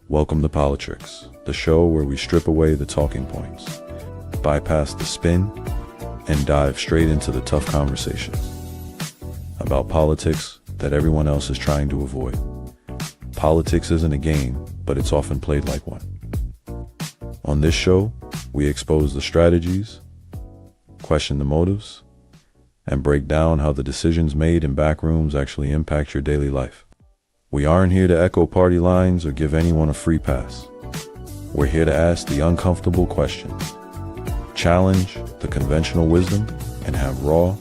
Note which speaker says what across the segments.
Speaker 1: Welcome to Politricks, the show where we strip away the talking points, bypass the spin, and dive straight into the tough conversations about politics that everyone else is trying to avoid. Politics isn't a game, but it's often played like one. On this show, we expose the strategies, question the motives, and break down how the decisions made in back rooms actually impact your daily life. We aren't here to echo party lines or give anyone a free pass. We're here to ask the uncomfortable questions, challenge the conventional wisdom, and have raw,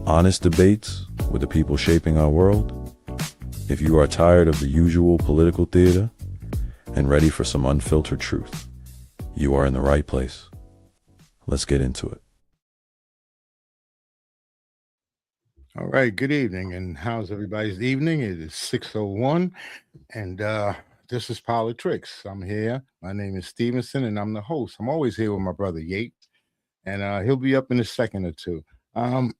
Speaker 1: honest debates with the people shaping our world. If you are tired of the usual political theater and ready for some unfiltered truth, you are in the right place. Let's get into it.
Speaker 2: All right, good evening, and how's everybody's evening? It is 6:01, and this is Politricks. I'm here. My name is Stevenson, and I'm the host. I'm always here with my brother Yates, and he'll be up in a second or two. I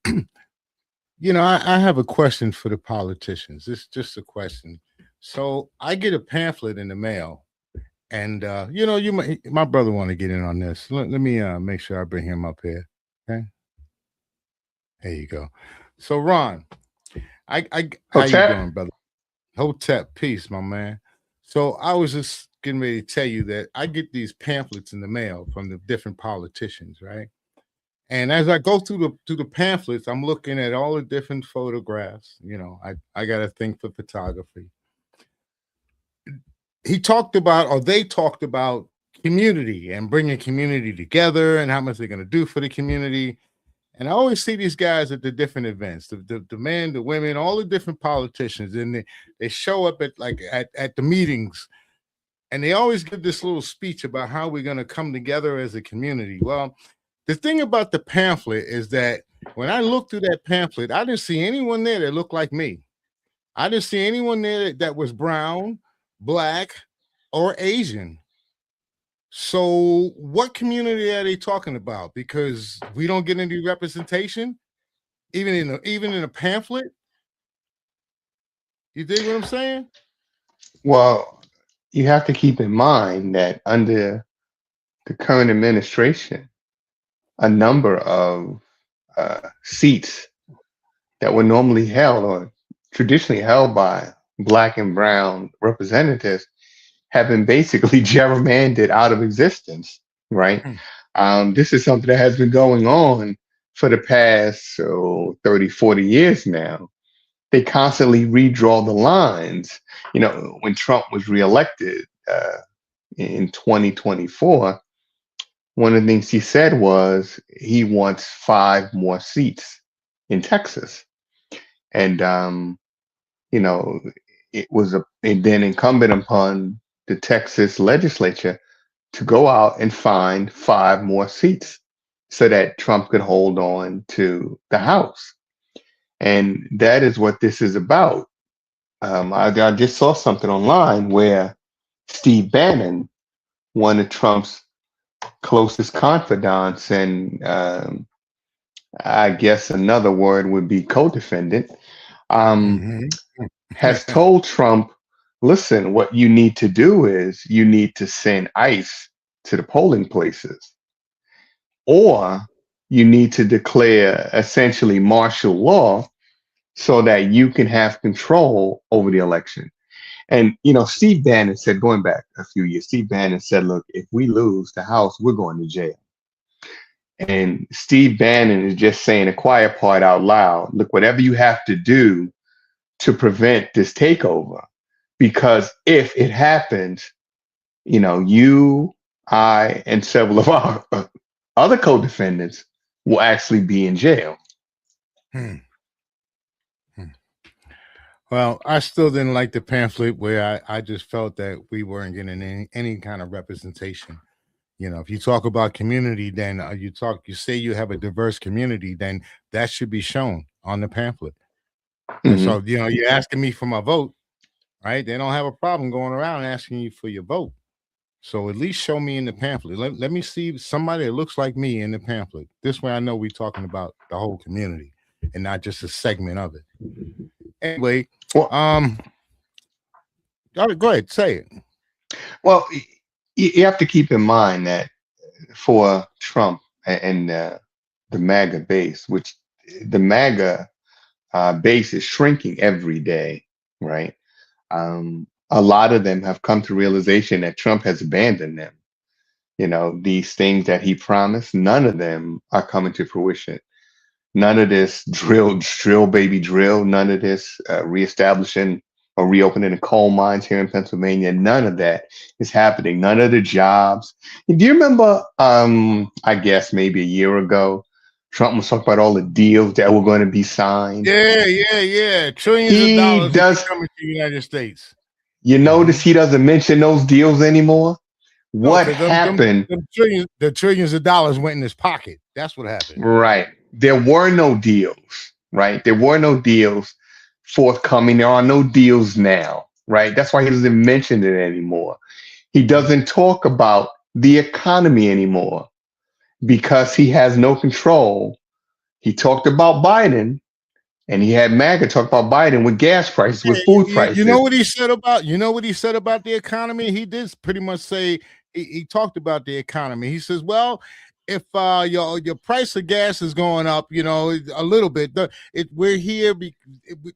Speaker 2: have a question for the politicians. It's just a question. So I get a pamphlet in the mail, and my brother want to get in on this. Let me make sure I bring him up here. Okay, there you go. So Ron, how you doing, brother? Hotep, peace, my man. So I was just getting ready to tell you that I get these pamphlets in the mail from the different politicians, right? And as I go through the pamphlets, I'm looking at all the different photographs. I got a thing for photography. They talked about community and bringing community together and how much they're going to do for the community. And I always see these guys at the different events, the men, the women, all the different politicians, and they show up at the meetings, and they always give this little speech about how we're going to come together as a community. Well, the thing about the pamphlet is that when I looked through that pamphlet, I didn't see anyone there that looked like me. I didn't see anyone there that was brown, black, or Asian. So what community are they talking about? Because we don't get any representation, even in a pamphlet. You dig what I'm saying?
Speaker 3: Well, you have to keep in mind that under the current administration, a number of seats that were normally held or traditionally held by black and brown representatives have been basically gerrymandered out of existence, right? This is something that has been going on for the past 30, 40 years now. They constantly redraw the lines. When Trump was reelected in 2024, one of the things he said was he wants 5 more seats in Texas. And, it was then incumbent upon the Texas legislature to go out and find 5 more seats so that Trump could hold on to the House. And that is what this is about. I just saw something online where Steve Bannon, one of Trump's closest confidants, and I guess another word would be co-defendant, has told Trump, listen, what you need to do is you need to send ICE to the polling places, or you need to declare essentially martial law so that you can have control over the election. And, Steve Bannon said, going back a few years, Steve Bannon said, look, if we lose the House, we're going to jail. And Steve Bannon is just saying a quiet part out loud. Look, whatever you have to do to prevent this takeover, because if it happens, you, I, and several of our other co-defendants will actually be in jail.
Speaker 2: Well, I still didn't like the pamphlet where I just felt that we weren't getting any kind of representation. If you talk about community, then you say you have a diverse community, then that should be shown on the pamphlet. And so, you're asking me for my vote, right? They don't have a problem going around asking you for your vote. So at least show me in the pamphlet. Let me see somebody that looks like me in the pamphlet. This way I know we're talking about the whole community and not just a segment of it. Anyway,
Speaker 3: Well,
Speaker 2: go ahead, say it.
Speaker 3: Well, you have to keep in mind that for Trump and the MAGA base, which the MAGA base is shrinking every day, right? A lot of them have come to realization that Trump has abandoned them. You know, these things that he promised, none of them are coming to fruition. None of this drill, baby, drill. None of this reestablishing or reopening the coal mines here in Pennsylvania. None of that is happening. None of the jobs. Do you remember? I guess maybe a year ago, Trump was talking about all the deals that were going to be signed.
Speaker 2: Yeah. Trillions of
Speaker 3: He
Speaker 2: dollars will be
Speaker 3: does.
Speaker 2: coming to the United States.
Speaker 3: You notice he doesn't mention those deals anymore.
Speaker 2: No,
Speaker 3: What
Speaker 2: because
Speaker 3: happened?
Speaker 2: the trillions of dollars went in his pocket. That's what happened.
Speaker 3: Right. There were no deals, right? There were no deals forthcoming. There are no deals now, right? That's why he doesn't mention it anymore. He doesn't talk about the economy anymore because he has no control. He talked about Biden, and he had MAGA talk about Biden with gas prices, with food prices.
Speaker 2: You know what he said about the economy? He did pretty much say he talked about the economy. He says, well, if your price of gas is going up, you know, a little bit, we're here.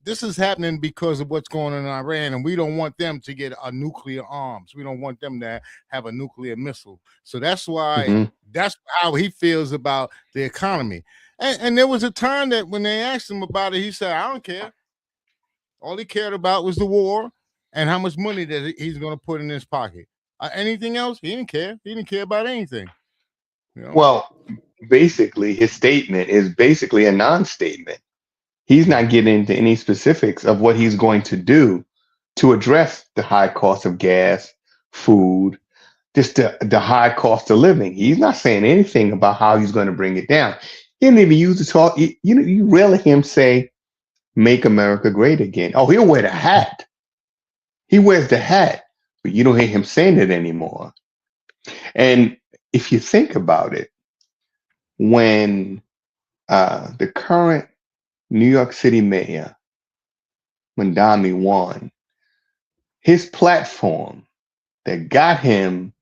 Speaker 2: This is happening because of what's going on in Iran, and we don't want them to get a nuclear arms. We don't want them to have a nuclear missile. So that's why that's how he feels about the economy. And there was a time that when they asked him about it, he said, I don't care. All he cared about was the war and how much money that he's going to put in his pocket. Anything else, he didn't care. He didn't care about anything. You know?
Speaker 3: Well, basically, his statement is basically a non-statement. He's not getting into any specifics of what he's going to do to address the high cost of gas, food, just the high cost of living. He's not saying anything about how he's going to bring it down. He didn't even use the talk. You rarely hear him say, "Make America Great Again." Oh, he'll wear the hat. He wears the hat, but you don't hear him saying it anymore. And if you think about it, when the current New York City mayor, Mondami, won, his platform that got him,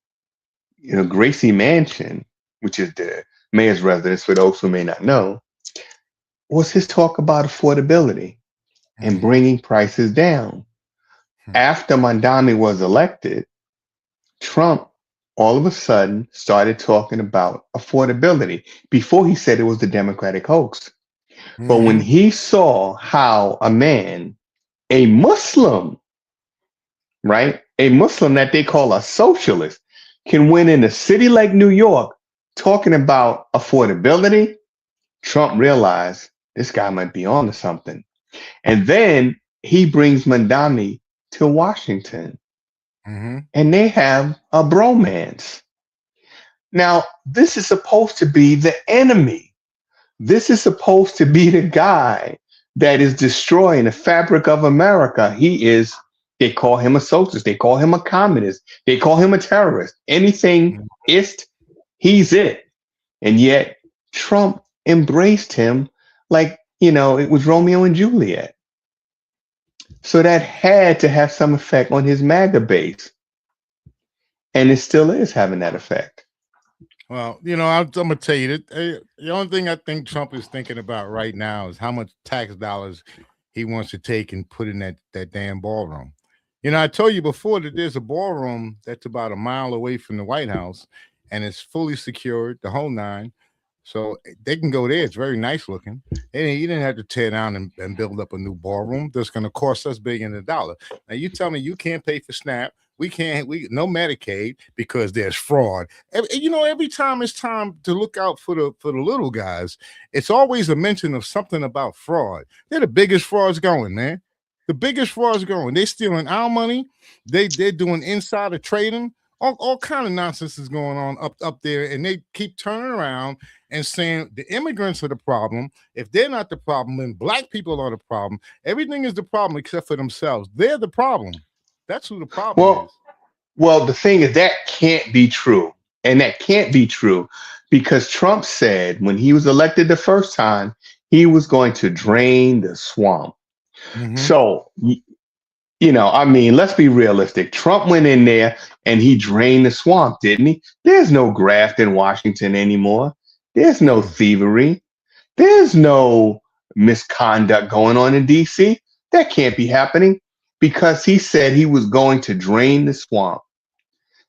Speaker 3: Gracie Mansion, which is the mayor's residence for those who may not know, was his talk about affordability and bringing prices down. After Mondami was elected, Trump all of a sudden started talking about affordability. Before, he said it was the Democratic hoax. But when he saw how a man, a Muslim, right, a Muslim that they call a socialist, can win in a city like New York talking about affordability, Trump realized this guy might be on to something. And then he brings Mondami to Washington. And they have a bromance. Now, this is supposed to be the enemy. This is supposed to be the guy that is destroying the fabric of America. They call him a socialist. They call him a communist. They call him a terrorist. Anything ist, he's it. And yet Trump embraced him like, it was Romeo and Juliet. So that had to have some effect on his MAGA base. And it still is having that effect.
Speaker 2: Well, I'm going to tell you that the only thing I think Trump is thinking about right now is how much tax dollars he wants to take and put in that damn ballroom. I told you before that there's a ballroom that's about a mile away from the White House, and it's fully secured, the whole nine. So they can go there. It's very nice looking. And you didn't have to tear down and build up a new ballroom that's going to cost us billions of dollars. Now, you tell me you can't pay for SNAP. We no Medicaid because there's fraud. Every time it's time to look out for the little guys, it's always a mention of something about fraud. They're the biggest frauds going, man. The biggest frauds going. They're stealing our money. They're doing insider trading. All kind of nonsense is going on up there, and they keep turning around and saying the immigrants are the problem. If they're not the problem, then black people are the problem. Everything is the problem except for themselves. They're the problem. That's who the problem is.
Speaker 3: Well, the thing is that can't be true. And that can't be true because Trump said when he was elected the first time, he was going to drain the swamp. So I mean, let's be realistic. Trump went in there and he drained the swamp, didn't he? There's no graft in Washington anymore. There's no
Speaker 2: Mm.
Speaker 3: thievery. There's no misconduct going on in DC. That can't be happening because he said he was going to drain the swamp,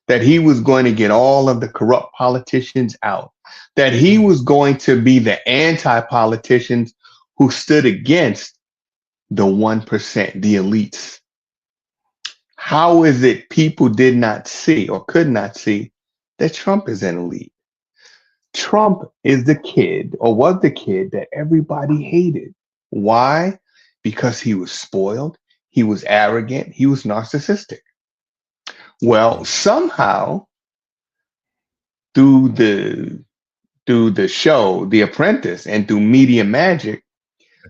Speaker 3: that he was going to get all of the corrupt politicians out, that he
Speaker 2: Mm.
Speaker 3: was going to be the anti politicians who stood against the 1%, the elites. How is it people did not see or could not see that Trump is an elite? Trump is the kid or was the kid that everybody hated. Why? Because he was spoiled, he was arrogant, he was narcissistic. Well,
Speaker 2: Mm.
Speaker 3: somehow through the show, The Apprentice, and through media magic,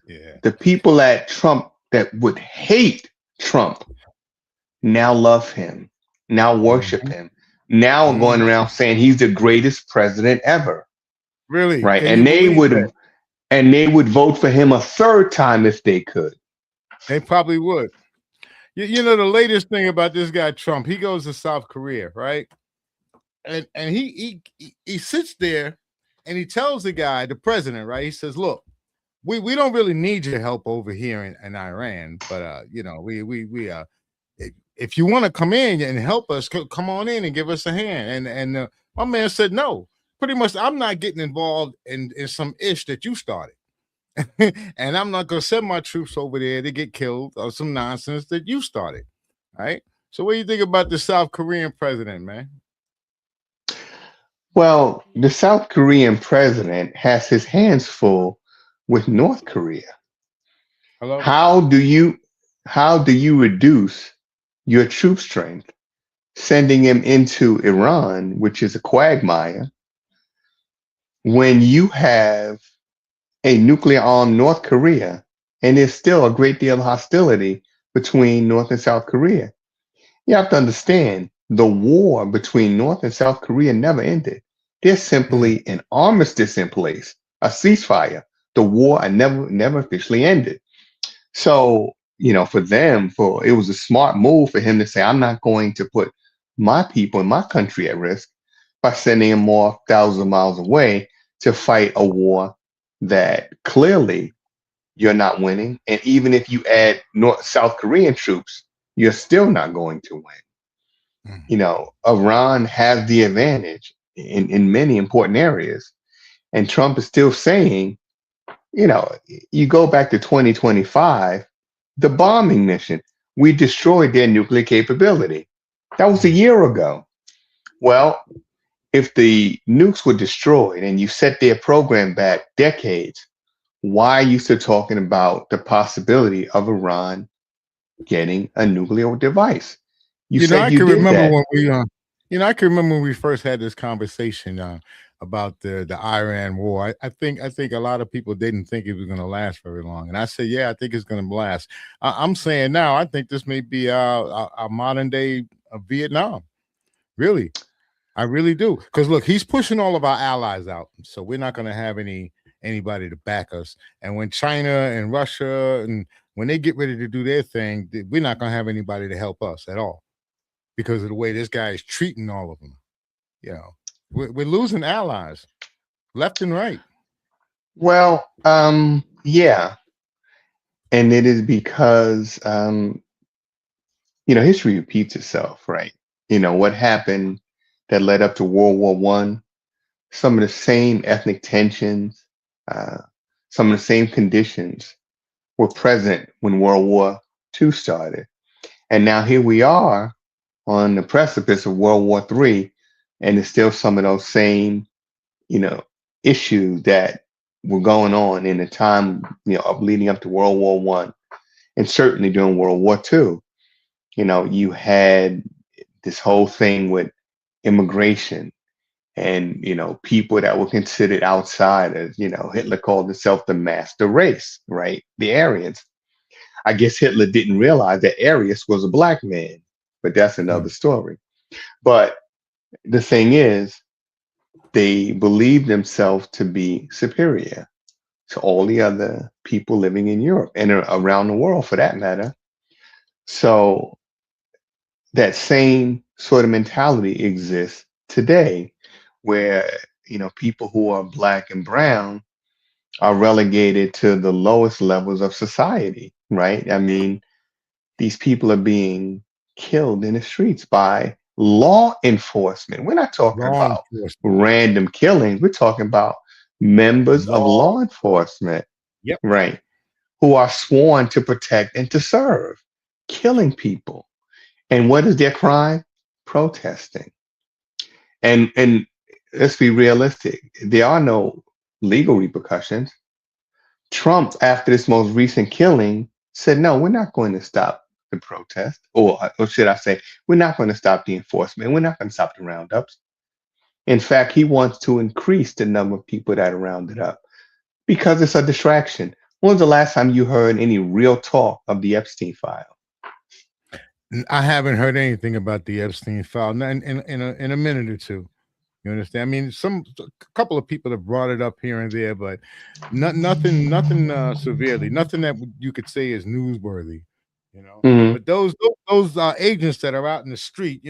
Speaker 2: Yeah.
Speaker 3: the people at Trump that would hate Trump now love him, now worship
Speaker 2: Mhm.
Speaker 3: him, now are
Speaker 2: Mhm.
Speaker 3: going around saying he's the greatest president ever,
Speaker 2: Really?
Speaker 3: right?
Speaker 2: Can you believe that?
Speaker 3: And they would vote for him a third time if they could.
Speaker 2: They probably would. You know the latest thing about this guy Trump, he goes to South Korea, right? And he sits there and he tells the guy, the president, right? He says, "Look, we don't really need your help over here in Iran, but we if you want to come in and help us, come on in and give us a hand." And my man said, "No, pretty much, I'm not getting involved in some ish that you started." And I'm not gonna send my troops over there to get killed or some nonsense that you started. Right? So what do you think about the South Korean president, man?
Speaker 3: Well, the South Korean president has his hands full with North Korea.
Speaker 2: Hello?
Speaker 3: How do you how do you reduce your troop strength, sending him into Iran, which is a quagmire, when you have a nuclear armed North Korea and there's still a great deal of hostility between North and South Korea? You have to understand the war between North and South Korea never ended. There's
Speaker 2: Mm.
Speaker 3: simply an armistice in place, a ceasefire. The war never officially ended. So, for them, for it was a smart move for him to say, I'm not going to put my people in my country at risk by sending them more thousands of miles away to fight a war that clearly you're not winning. And even if you add North South Korean troops, you're still not going to win.
Speaker 2: Mm.
Speaker 3: Iran has the advantage in many important areas. And Trump is still saying, you know, you go back to 2025, the bombing mission, we destroyed their nuclear capability. That was a
Speaker 2: Mm.
Speaker 3: year ago. Well, if the nukes were destroyed and you set their program back decades, why are you still talking about the possibility of Iran getting a nuclear device? You said
Speaker 2: I
Speaker 3: you
Speaker 2: can
Speaker 3: did
Speaker 2: remember
Speaker 3: that.
Speaker 2: when I can remember when we first had this conversation about the Iran war. I think a lot of people didn't think it was going to last very long, and I said, yeah, I think it's going to last. I'm saying now, I think this may be our modern day Vietnam. Really, I really do. Because look, he's pushing all of our allies out, so we're not going to have anybody to back us. And when China and Russia and when they get ready to do their thing, we're not going to have anybody to help us at all because of the way this guy is treating all of them. You know, we're losing allies left and right.
Speaker 3: Well, yeah, and it is because history repeats itself, right? What happened that led up to World War One, some of the same ethnic tensions, uh, some of the same conditions were present when World War Two started, and now here we are on the precipice of World War Three, and it's still some of those same, you know, issues that were going on in the time, of leading up to World War One, and certainly during World War Two. You had this whole thing with immigration and people that were considered outsiders. Hitler called himself the master race, right? The Aryans. I guess Hitler didn't realize that Arius was a black man, but that's
Speaker 2: Mm.
Speaker 3: another story. But the thing is, they believed themselves to be superior to all the other people living in Europe and around the world for that matter. So that same sort of mentality exists today, where people who are black and brown are relegated to the lowest levels of society, right? I mean, these people are being killed in the streets by law enforcement. We're not talking
Speaker 2: Law
Speaker 3: about
Speaker 2: enforcement.
Speaker 3: random killings. We're talking about members of
Speaker 2: Law.
Speaker 3: law enforcement,
Speaker 2: Yep.
Speaker 3: right, who are sworn to protect and to serve, killing people. And what is their crime? Protesting. And let's be realistic. There are no legal repercussions. Trump, after this most recent killing, said, no, we're not going to stop the protest. Or should I say, we're not going to stop the enforcement. We're not going to stop the roundups. In fact, he wants to increase the number of people that are rounded up because it's a distraction. When was the last time you heard any real talk of the Epstein file?
Speaker 2: I haven't heard anything about the Epstein file in a minute or two. You understand? I mean, a couple of people have brought it up here and there, but nothing severely, nothing that you could say is newsworthy. You know,
Speaker 3: Hmm.
Speaker 2: but those agents that are out in the street,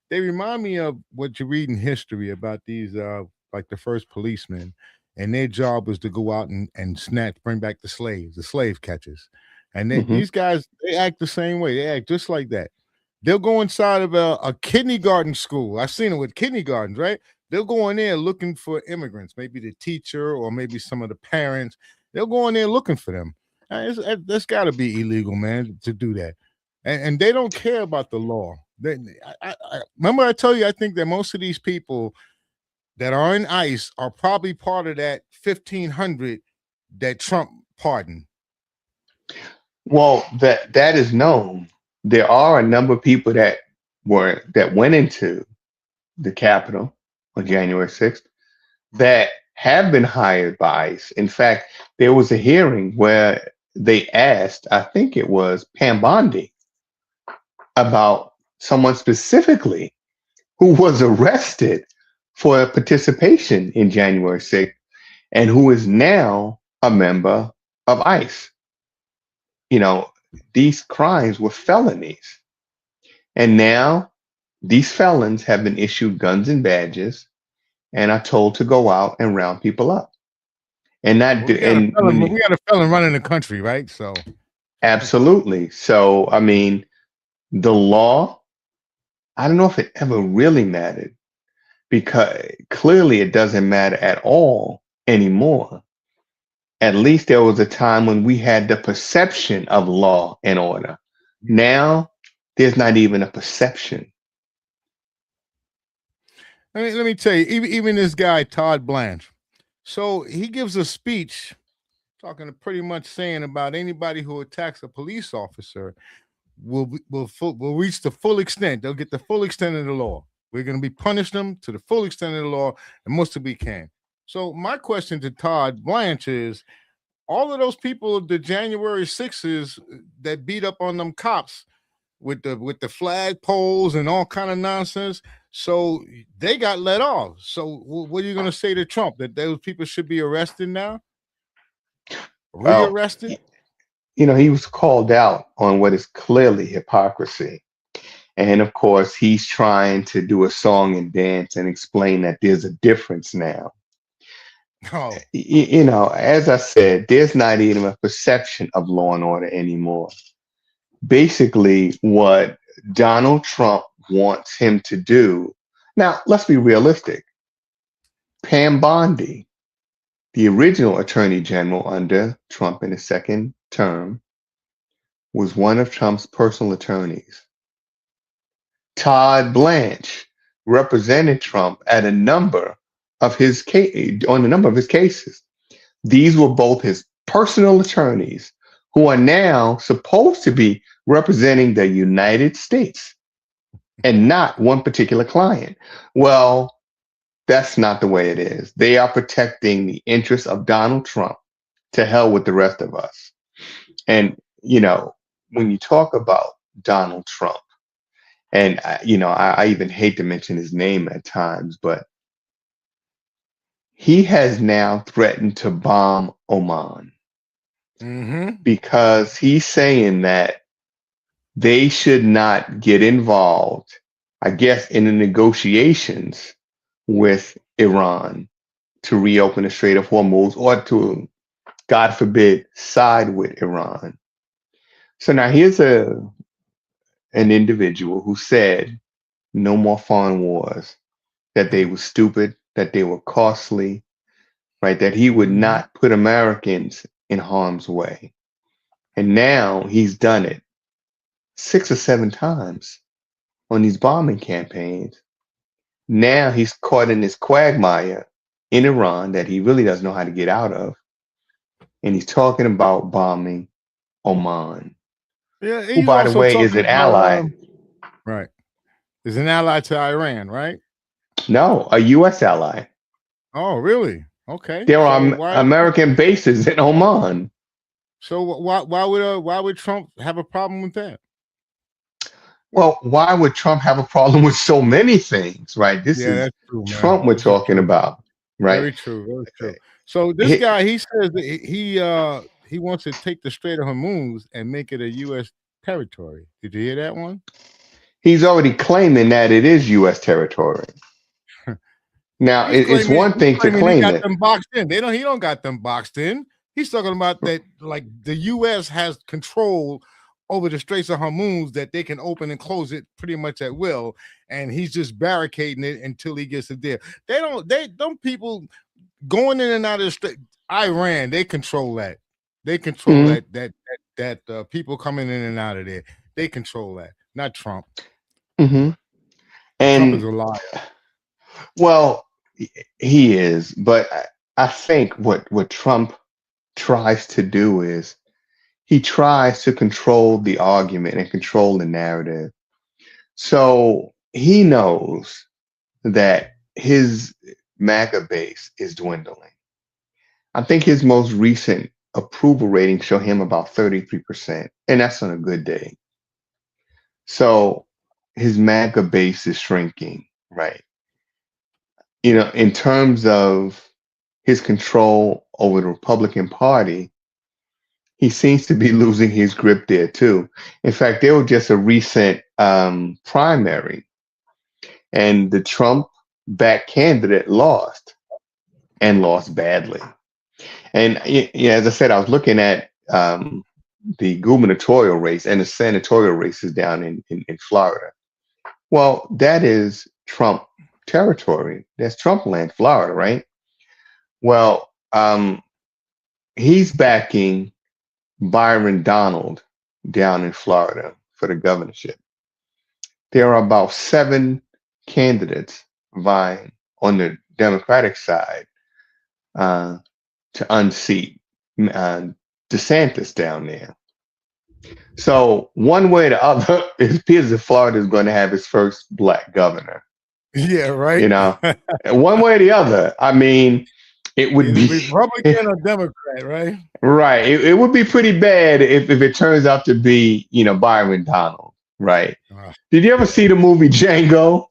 Speaker 2: they remind me of what you read in history about these like the first policemen, and their job was to go out and bring back the slave catchers. And
Speaker 3: Hmm.
Speaker 2: these guys, they act the same way. They act just like that. They'll go inside of a kindergarten school. I've seen it with kindergartens, right? They'll go in there looking for immigrants, maybe the teacher or maybe some of the parents. They'll go in there looking for them. That's got to be illegal, man, to do that. And they don't care about the law. Remember I told you I think that most of these people that are in ICE are probably part of that 1,500 that Trump pardoned.
Speaker 3: Well, that is known. There are a number of people that went into the Capitol on January 6th that have been hired by ICE. In fact, there was a hearing where they asked, I think it was Pam Bondi, about someone specifically who was arrested for participation in January 6th and who is now a member of ICE. You know, these crimes were felonies. And now these felons have been issued guns and badges and are told to go out and round people up. And not
Speaker 2: Well,
Speaker 3: do, and when
Speaker 2: we got a felon running the country, right? So
Speaker 3: absolutely. So, I mean, the law, I don't know if it ever really mattered because clearly it doesn't matter at all anymore. At least there was a time when we had the perception of law and order. Now there's not even a perception.
Speaker 2: let me tell you, even this guy Todd Blanche. So he gives a speech talking to pretty much saying about anybody who attacks a police officer will reach the full extent. They'll get the full extent of the law. We're going to be punish them to the full extent of the law, and most of we can. So my question to Todd Blanche is: all of those people, the January 6s that beat up on them cops with the flag poles and all kind of nonsense, so they got let off. So what are you going to say to Trump, that those people should be arrested now,
Speaker 3: Well,
Speaker 2: rearrested?
Speaker 3: he was called out on what is clearly hypocrisy. And of course, he's trying to do a song and dance and explain that there's a difference now.
Speaker 2: Oh,
Speaker 3: As I said, there's not even a perception of law and order anymore. Basically, what Donald Trump wants him to do. Now, let's be realistic. Pam Bondi, the original attorney general under Trump in his second term, was one of Trump's personal attorneys. Todd Blanche represented Trump at a number of his on a number of his cases. These were both his personal attorneys who are now supposed to be representing the United States and not one particular client. Well, that's not the way it is. They are protecting the interests of Donald Trump. To hell with the rest of us. And, when you talk about Donald Trump, and, I even hate to mention his name at times, but he has now threatened to bomb Oman.
Speaker 2: Mm-hmm.
Speaker 3: because he's saying that they should not get involved, I guess, in the negotiations with Iran to reopen the Strait of Hormuz or to, God forbid, side with Iran. So now here's an individual who said no more foreign wars, that they were stupid, that they were costly, right? That he would
Speaker 2: Mm-hmm.
Speaker 3: not put Americans in harm's way. And now he's done it 6 or 7 times on these bombing campaigns. Now he's caught in this quagmire in Iran that he really doesn't know how to get out of. And he's talking about bombing Oman,
Speaker 2: Yeah,
Speaker 3: who,
Speaker 2: he's
Speaker 3: by the
Speaker 2: also
Speaker 3: way, is
Speaker 2: talking
Speaker 3: an
Speaker 2: about
Speaker 3: ally.
Speaker 2: right. Is an ally to Iran, right?
Speaker 3: No, a U.S. ally.
Speaker 2: Oh, really? Okay.
Speaker 3: There
Speaker 2: So
Speaker 3: are
Speaker 2: why?
Speaker 3: American bases in Oman.
Speaker 2: So why would Trump have a problem with that?
Speaker 3: Well, why would Trump have a problem with so many things, right? This
Speaker 2: Yeah,
Speaker 3: is
Speaker 2: that's true, man.
Speaker 3: Trump we're
Speaker 2: This is
Speaker 3: talking
Speaker 2: true.
Speaker 3: about, right?
Speaker 2: Very true. Very true. So this
Speaker 3: He-
Speaker 2: guy, he says that he wants to take the Strait of Hormuz and make it a U.S. territory. Did you hear that one?
Speaker 3: He's already claiming that it is U.S. territory. Now, it's one
Speaker 2: He's
Speaker 3: thing to
Speaker 2: claiming he
Speaker 3: claim
Speaker 2: got
Speaker 3: it.
Speaker 2: them boxed in. He don't got them boxed in. He's talking about that like the US has control over the Straits of Hormuz, that they can open and close it pretty much at will, and he's just barricading it until he gets a deal. They don't people going in and out of the Strait. Iran, they control that. They control
Speaker 3: Mhm,
Speaker 2: that people coming in and out of there. They control that, not Trump.
Speaker 3: mhm.
Speaker 2: Trump is a
Speaker 3: And
Speaker 2: liar.
Speaker 3: well, he is, but I think what Trump tries to do is he tries to control the argument and control the narrative. So he knows that his MAGA base is dwindling. I think his most recent approval rating show him about 33%, and that's on a good day. So his MAGA base is shrinking, right? In terms of his control over the Republican Party, he seems to be losing his grip there too. In fact, there was just a recent primary, and the Trump backed candidate lost and lost badly. And yeah, as I said, I was looking at the gubernatorial race and the senatorial races down in Florida. Well, that is Trump territory. That's Trump land, Florida, right? Well, he's backing Byron Donald down in Florida for the governorship. There are about 7 candidates vying on the Democratic side uh, to unseat uh, DeSantis down there. So one way or the other, it appears that Florida is going to have its first black governor.
Speaker 2: Yeah,
Speaker 3: You
Speaker 2: right.
Speaker 3: know, one way or the other. I mean, it would
Speaker 2: Either
Speaker 3: be
Speaker 2: Republican or Democrat, right?
Speaker 3: right. It would be pretty bad if it turns out to be, Byron Donald, right?
Speaker 2: Uh,
Speaker 3: Did you ever see the movie Django?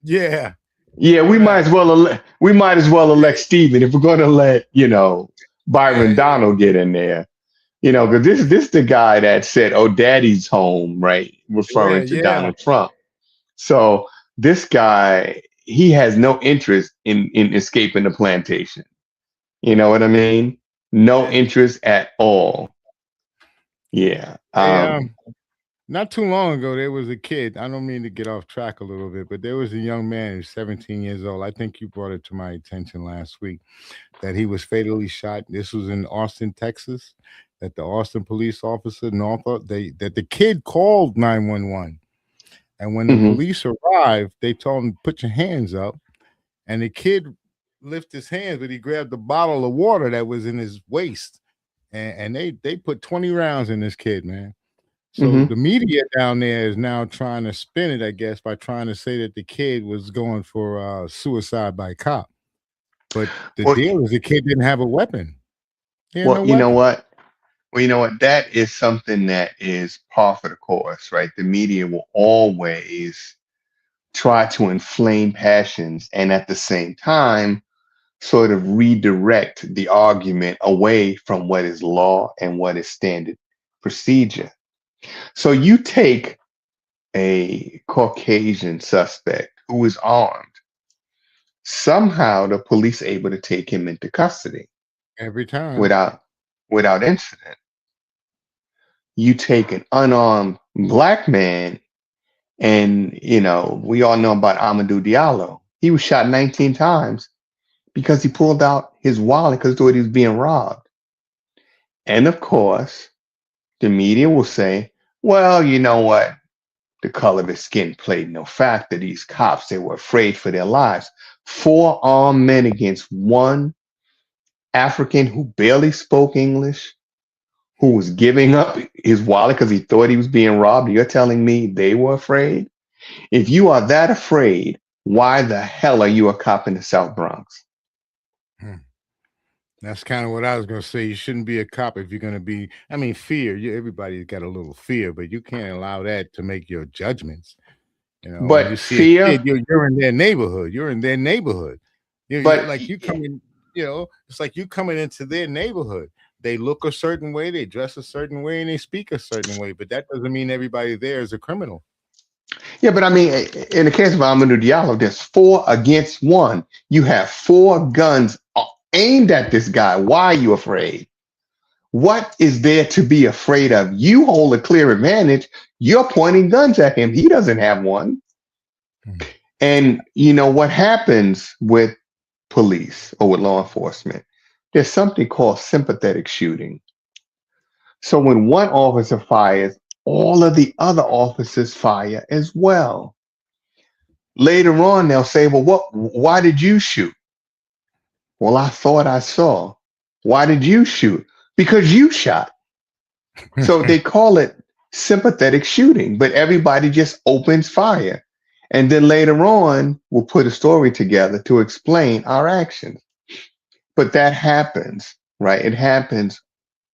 Speaker 2: yeah,
Speaker 3: Yeah,
Speaker 2: what happened?
Speaker 3: we might as well elect Steven if we're going to let
Speaker 2: Yeah,
Speaker 3: Byron
Speaker 2: yeah,
Speaker 3: Donald get in there. Because this the guy that said, "Oh, Daddy's home," right,
Speaker 2: yeah,
Speaker 3: referring to
Speaker 2: yeah.
Speaker 3: Donald Trump. So this guy, he has no interest in escaping the plantation. You know what I mean? No
Speaker 2: And
Speaker 3: interest at all. Yeah.
Speaker 2: they, not too long ago, there was a kid. I don't mean to get off track a little bit, but there was a young man who's 17 years old. I think you brought it to my attention last week that he was fatally shot. This was in Austin, Texas. That the Austin police officer, Norfolk, that the kid called 911. And when the
Speaker 3: hmm
Speaker 2: police arrived, they told him, put your hands up. And the kid lifted his hands, but he grabbed the bottle of water that was in his waist. And they put 20 rounds in this kid, man. So
Speaker 3: hmm
Speaker 2: the media down there is now trying to spin it, I guess, by trying to say that the kid was going for suicide by cop. But the
Speaker 3: Well,
Speaker 2: deal is the kid didn't have a weapon. He had
Speaker 3: well,
Speaker 2: no
Speaker 3: you know
Speaker 2: weapon.
Speaker 3: what? Well, you know what? That is something that is par for the course, right? The media will always try to inflame passions and at the same time sort of redirect the argument away from what is law and what is standard procedure. So you take a Caucasian suspect who is armed. Somehow the police able to take him into custody
Speaker 2: Every time.
Speaker 3: without incident. You take an unarmed black man, and we all know about Amadou Diallo. He was shot 19 times because he pulled out his wallet because he thought he was being robbed. And of course, the media will say, well, you know what? The color of his skin played no factor. These cops, they were afraid for their lives. 4 armed men against one African who barely spoke English, who was giving up his wallet because he thought he was being robbed. You're telling me they were afraid? If you are that afraid, why the hell are you a cop in the South Bronx?
Speaker 2: That's kind of what I was going to say. You shouldn't be a cop if you're going to be, I mean, fear. Everybody's got a little fear, but you can't allow that to make your judgments. When you
Speaker 3: But
Speaker 2: see a
Speaker 3: fear,
Speaker 2: kid, you're in their neighborhood. You're in their neighborhood.
Speaker 3: but
Speaker 2: You coming, it's like you coming into their neighborhood. They look a certain way, they dress a certain way, and they speak a certain way. But that doesn't mean everybody there is a criminal.
Speaker 3: yeah, but I mean, in the case of Amadou Diallo, there's 4 against 1. You have 4 guns aimed at this guy. Why are you afraid? What is there to be afraid of? You hold a clear advantage. You're pointing guns at him. He doesn't have one. And what happens with police or with law enforcement? There's something called sympathetic shooting. So when one officer fires, all of the other officers fire as well. Later on, they'll say, well, why did you shoot? Well, I thought I saw. Why did you shoot? Because you shot. So they call it sympathetic shooting, but everybody just opens fire. And then later on, we'll put a story together to explain our actions. But that happens, right? It happens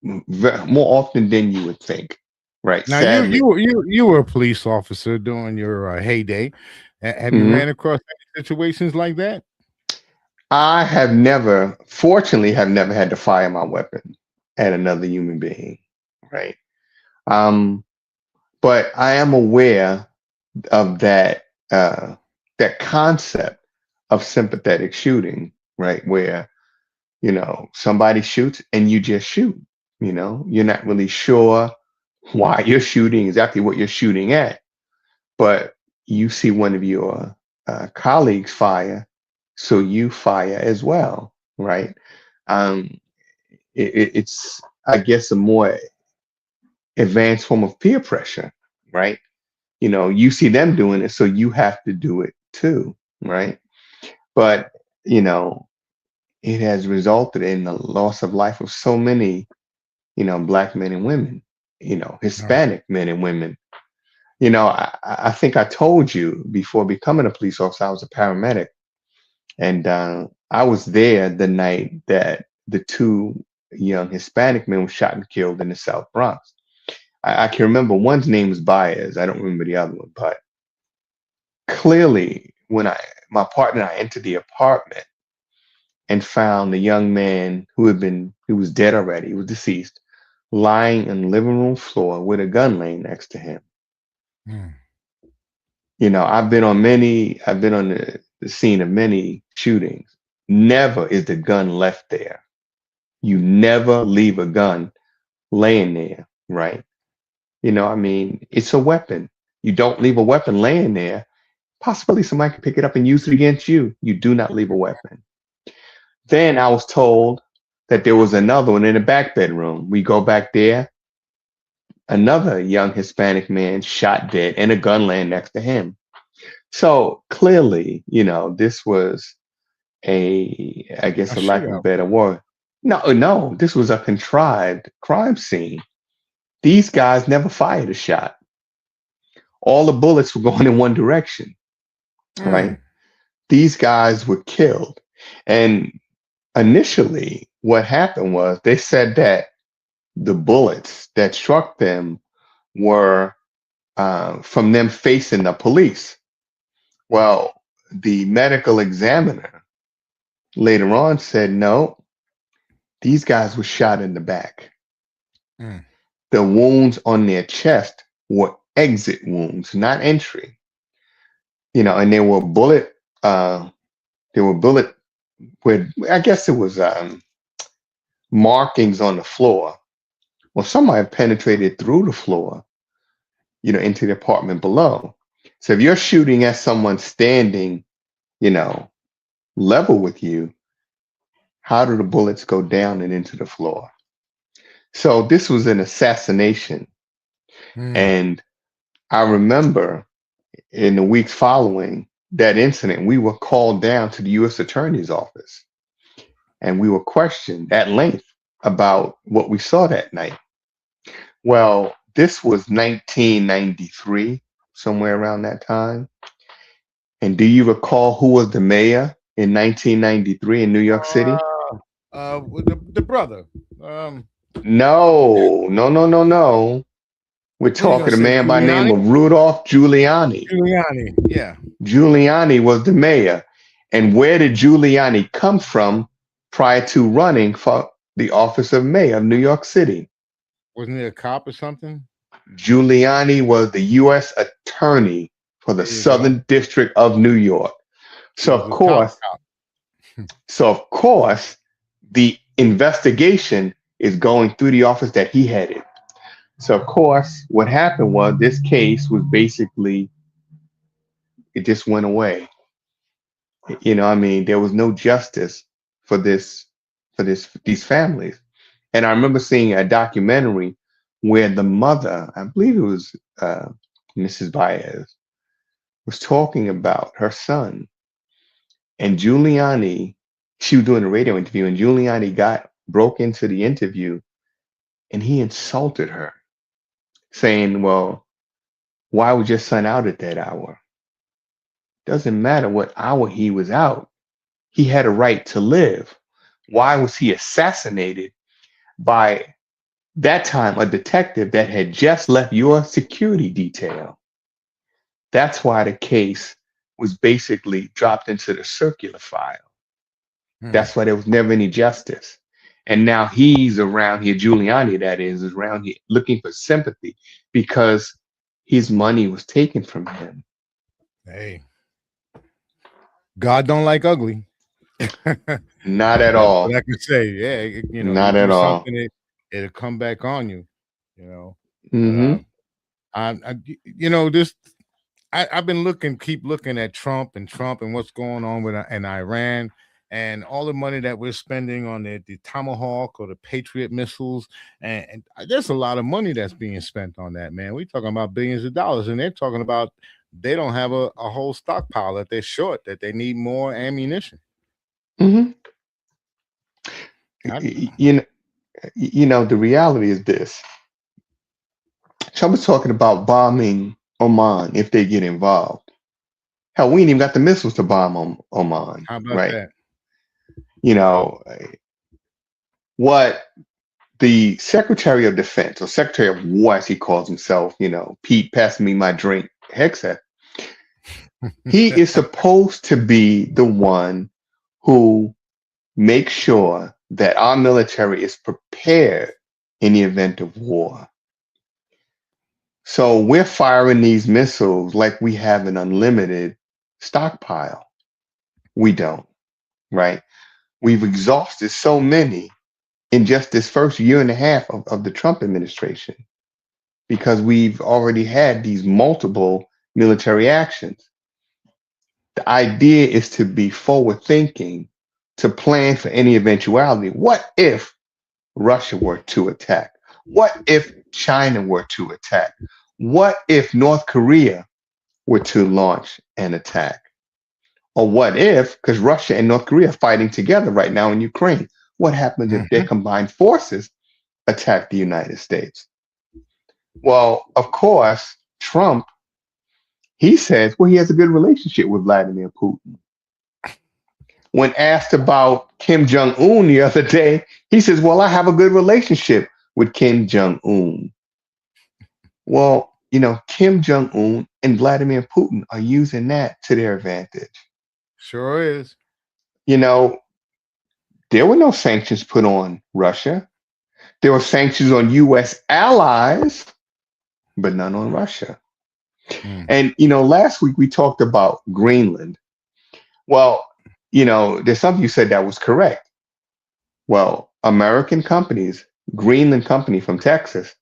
Speaker 3: more often than you would think, right?
Speaker 2: Now,
Speaker 3: Sadly.
Speaker 2: you were a police officer during your heyday. Have you ran across any situations like that?
Speaker 3: I have never, fortunately, have never had to fire my weapon at another human being, right? But I am aware of that concept of sympathetic shooting, right? Where somebody shoots and you just shoot. You're not really sure why you're shooting, exactly what you're shooting at, but you see one of your colleagues fire, so you fire as well, right? Um, it's, I guess, a more advanced form of peer pressure, right? You see them doing it, so you have to do it too, right? But it has resulted in the loss of life of so many, black men and women, Hispanic men and women. I think I told you before becoming a police officer, I was a paramedic. And I was there the night that the 2 young Hispanic men were shot and killed in the South Bronx. I can remember one's name was Baez. I don't remember the other one, but clearly when my partner and I entered the apartment and found the young man who was dead already, he was deceased, lying on the living room floor with a gun laying next to him. I've been on the scene of many shootings. Never is the gun left there. You never leave a gun laying there, right? I mean, it's a weapon. You don't leave a weapon laying there. Possibly somebody could pick it up and use it against you. You do not leave a weapon. Then I was told that there was another one in the back bedroom. We go back there. Another young Hispanic man shot dead and a gun laying next to him. So clearly, this was I guess,
Speaker 2: A
Speaker 3: a lack of a
Speaker 2: shootout.
Speaker 3: better word. No, this was a contrived crime scene. These guys never fired a shot. All the bullets were going in one direction, right? These guys were killed. And initially, what happened was they said that the bullets that struck them were from them facing the police. Well, the medical examiner later on said, no, these guys were shot in the back.
Speaker 2: Mm.
Speaker 3: The wounds on their chest were exit wounds, not entry. And there were bullet with, I guess it was markings on the floor. Well, somebody penetrated through the floor, into the apartment below. So if you're shooting at someone standing, level with you, how do the bullets go down and into the floor? So this was an assassination.
Speaker 2: Mm.
Speaker 3: And I remember in the weeks following that incident, we were called down to the U.S. Attorney's office and we were questioned at length about what we saw that night. Well, this was 1993, somewhere around that time. And do you recall who was the mayor in 1993 in New York City?
Speaker 2: With the brother.
Speaker 3: No, no, no, no, no. We're
Speaker 2: What are you gonna
Speaker 3: talking a
Speaker 2: say,
Speaker 3: man by the name
Speaker 2: Giuliani?
Speaker 3: of Rudolph Giuliani.
Speaker 2: Giuliani. Yeah.
Speaker 3: Giuliani was the mayor. And where did Giuliani come from prior to running for the office of mayor of New York City?
Speaker 2: Wasn't he a cop or something?
Speaker 3: Giuliani was the U.S. attorney for the
Speaker 2: There you go.
Speaker 3: Southern District of New York.
Speaker 2: He
Speaker 3: So
Speaker 2: was
Speaker 3: of
Speaker 2: a top
Speaker 3: course,
Speaker 2: cop.
Speaker 3: the investigation is going through the office that he headed. So of course, what happened was this case was basically, it just went away. There was no justice for these families. And I remember seeing a documentary where the mother, I believe it was Mrs. Baez, was talking about her son. And Giuliani, she was doing a radio interview, and Giuliani broke into the interview and he insulted her, saying, well, why was your son out at that hour? Doesn't matter what hour he was out. He had a right to live. Why was he assassinated by that time a detective that had just left your security detail? That's why the case was basically dropped into the circular file.
Speaker 2: Hmm.
Speaker 3: That's why there was never any justice. And now he's around here, Giuliani, that is around here looking for sympathy because his money was taken from him.
Speaker 2: Hey, God don't like ugly.
Speaker 3: Not at
Speaker 2: That's what
Speaker 3: all.
Speaker 2: I can say. Yeah, you
Speaker 3: Not
Speaker 2: do
Speaker 3: at all.
Speaker 2: something, it'll come back on you. You know, but
Speaker 3: Hmm.
Speaker 2: this. I've been keep looking at Trump and what's going on with in Iran and all the money that we're spending on the Tomahawk or the Patriot missiles, and there's a lot of money that's being spent on that, man. We're talking about billions of dollars, and they're talking about they don't have a whole stockpile that they're short, that they need more ammunition.
Speaker 3: Hmm.
Speaker 2: I,
Speaker 3: The reality is this. Trump is talking about bombing Oman if they get involved. Hell, we ain't even got the missiles to bomb Oman,
Speaker 2: how about
Speaker 3: right?
Speaker 2: that?
Speaker 3: You know, what the Secretary of Defense or Secretary of War, as he calls himself, Pete, pass me my drink, Hegseth, he is supposed to be the one who makes sure that our military is prepared in the event of war. So we're firing these missiles like we have an unlimited stockpile. We don't, right? We've exhausted so many in just this first year and a half of the Trump administration because we've already had these multiple military actions. The idea is to be forward thinking, to plan for any eventuality. What if Russia were to attack? What if China were to attack? What if North Korea were to launch an attack? Or what if, because Russia and North Korea are fighting together right now in Ukraine, what happens if their
Speaker 2: Mhm.
Speaker 3: combined forces attack the United States? Well, of course, Trump, he says, well, he has a good relationship with Vladimir Putin. When asked about Kim Jong Un the other day, he says, well, I have a good relationship with Kim Jong Un. Well, Kim Jong Un and Vladimir Putin are using that to their advantage.
Speaker 2: Sure is.
Speaker 3: You know, There were no sanctions put on Russia. There were sanctions on U.S. allies, but none on Russia.
Speaker 2: Mm.
Speaker 3: And, last week we talked about Greenland. Well, there's something you said that was correct. Well, American companies, Greenland company from Texas,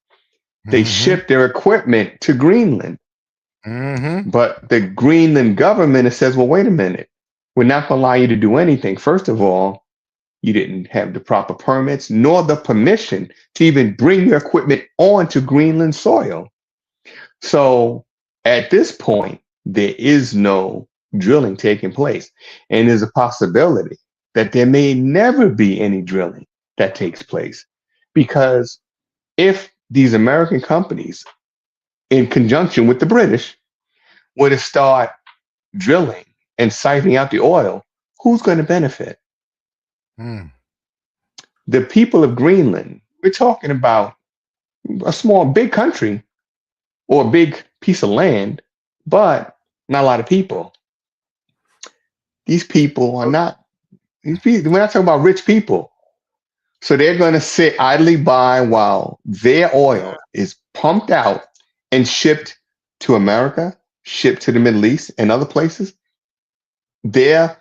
Speaker 3: they
Speaker 2: Mm-hmm.
Speaker 3: ship their equipment to Greenland.
Speaker 2: Mm-hmm.
Speaker 3: But the Greenland government says, well, wait a minute. We're not going to allow you to do anything. First of all, you didn't have the proper permits nor the permission to even bring your equipment onto Greenland soil. So at this point, there is no drilling taking place. And there's a possibility that there may never be any drilling that takes place. Because if these American companies, in conjunction with the British, were to start drilling and siphoning out the oil, who's going to benefit?
Speaker 2: Mm.
Speaker 3: The people of Greenland. We're talking about a big country or a big piece of land, but not a lot of people. These people are not, we're not talking about rich people. So they're going to sit idly by while their oil is pumped out and shipped to America, shipped to the Middle East and other places. Their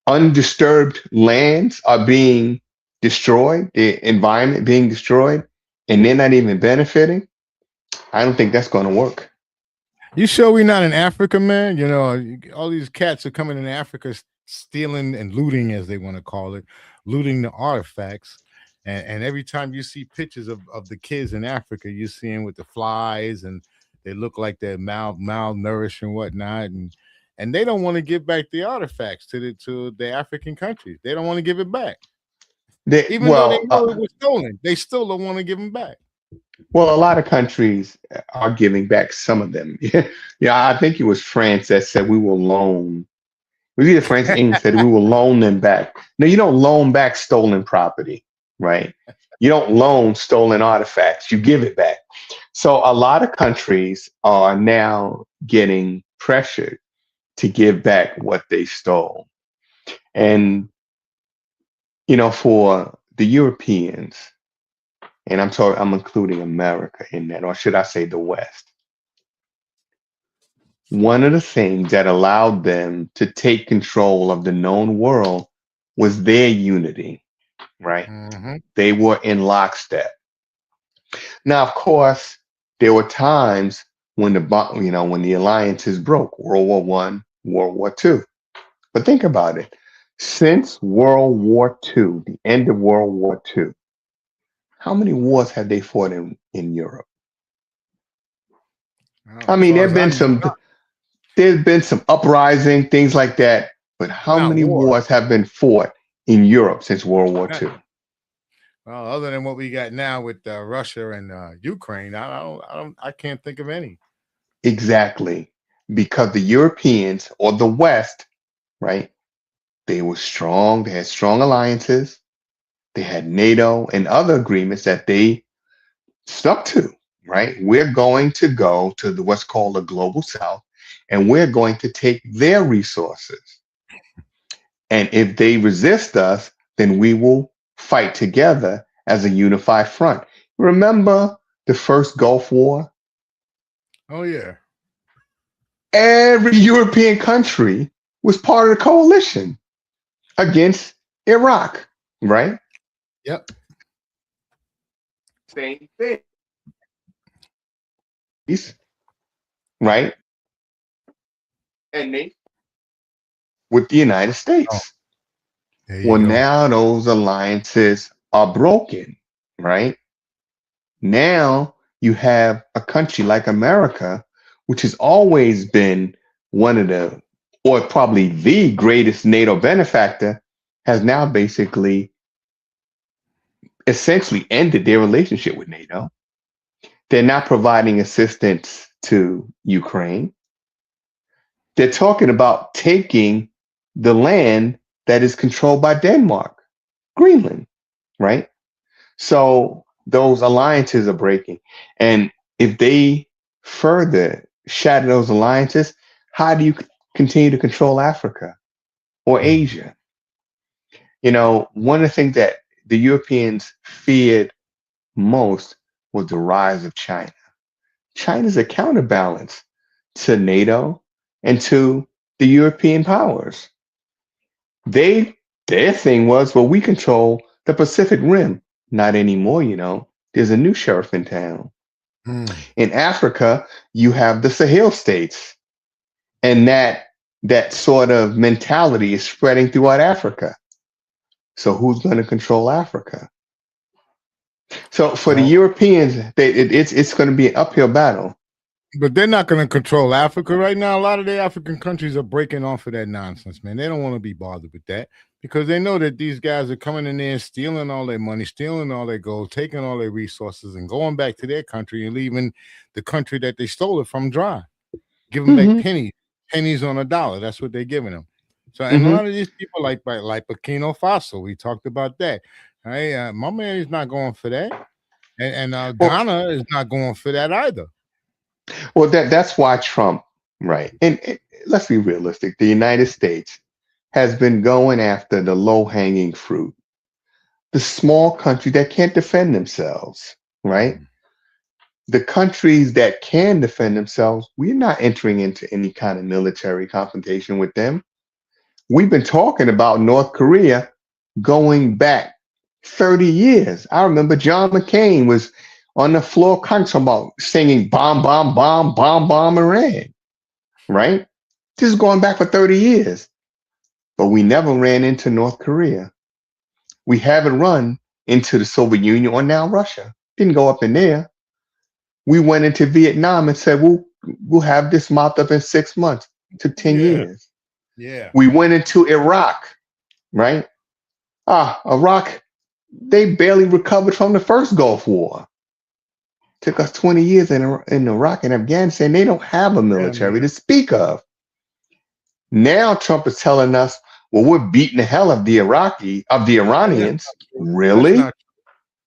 Speaker 3: undisturbed lands are being destroyed, the environment being destroyed, and they're not even benefiting. I don't think that's going to work.
Speaker 2: You sure we're not in Africa, man? All these cats are coming in Africa, stealing and looting, as they want to call it, looting the artifacts. And every time you see pictures of the kids in Africa, you see them with the flies, and they look like they're malnourished and whatnot. And they don't want to give back the artifacts to the African countries. They don't want to give it back. Even though they know it was stolen, they still don't want to give them back.
Speaker 3: Well, a lot of countries are giving back some of them. Yeah, I think it was France that said we will loan. It was either France or England said we will loan them back. No, you don't loan back stolen property, right? You don't loan stolen artifacts. You give it back. So a lot of countries are now getting pressured to give back what they stole. And, for the Europeans, and I'm including America in that, or should I say the West. One of the things that allowed them to take control of the known world was their unity, right?
Speaker 2: Mm-hmm.
Speaker 3: They were in lockstep. Now, of course, there were times when the alliances broke, World War I, World War II. But think about it. Since World War II, the end of World War II, how many wars have they fought in Europe? I mean, there's been some uprising, things like that, but how many wars have been fought in Europe since World War II?
Speaker 2: Well, other than what we got now with Russia and Ukraine, I can't think of any.
Speaker 3: Exactly, because the Europeans or the West, right? They were strong. They had strong alliances. They had NATO and other agreements that they stuck to, right? We're going to go to what's called the global south, and we're going to take their resources. And if they resist us, then we will fight together as a unified front. Remember the first Gulf War?
Speaker 2: Oh, yeah.
Speaker 3: Every European country was part of the coalition against Iraq, right?
Speaker 2: Yep.
Speaker 3: Same thing. Right? And they with the United States. Well, now those alliances are broken, right? Now you have a country like America, which has always been one of the, or probably the greatest NATO benefactor, has now basically essentially ended their relationship with NATO. They're not providing assistance to Ukraine. They're talking about taking the land that is controlled by Denmark, Greenland, right? So those alliances are breaking. And if they further shatter those alliances, how do you continue to control Africa or Asia? One of the things that the Europeans feared most was the rise of China. China's a counterbalance to NATO and to the European powers. Their thing was, well, we control the Pacific Rim. Not anymore. There's a new sheriff in town. In Africa, you have the Sahel states, and that sort of mentality is spreading throughout Africa. So who's going to control Africa? So for the Europeans, it's going to be an uphill battle.
Speaker 2: But they're not going to control Africa right now. A lot of the African countries are breaking off of that nonsense, man. They don't want to be bothered with that because they know that these guys are coming in there and stealing all their money, stealing all their gold, taking all their resources and going back to their country and leaving the country that they stole it from dry. Give them back pennies on a dollar. That's what they're giving them. So, and a lot of these people like Burkina Faso, we talked about that. Hey, my man is not going for that. And Ghana is not going for that either.
Speaker 3: Well, that's why Trump, right? And let's be realistic. The United States has been going after the low-hanging fruit, the small country that can't defend themselves, right? The countries that can defend themselves, we're not entering into any kind of military confrontation with them. We've been talking about North Korea going back 30 years. I remember John McCain was on the floor talking about singing bomb, bomb, bomb, bomb, bomb Iran, right? This is going back for 30 years. But we never ran into North Korea. We haven't run into the Soviet Union or now Russia. Didn't go up in there. We went into Vietnam and said, we'll have this mopped up in 6 months. It took 10 years.
Speaker 2: Yeah.
Speaker 3: We went into Iraq, right? Iraq, they barely recovered from the first Gulf War. Took us 20 years in Iraq and Afghanistan. They don't have a military to speak of. Now Trump is telling us, well, we're beating the hell of the Iranians. Really?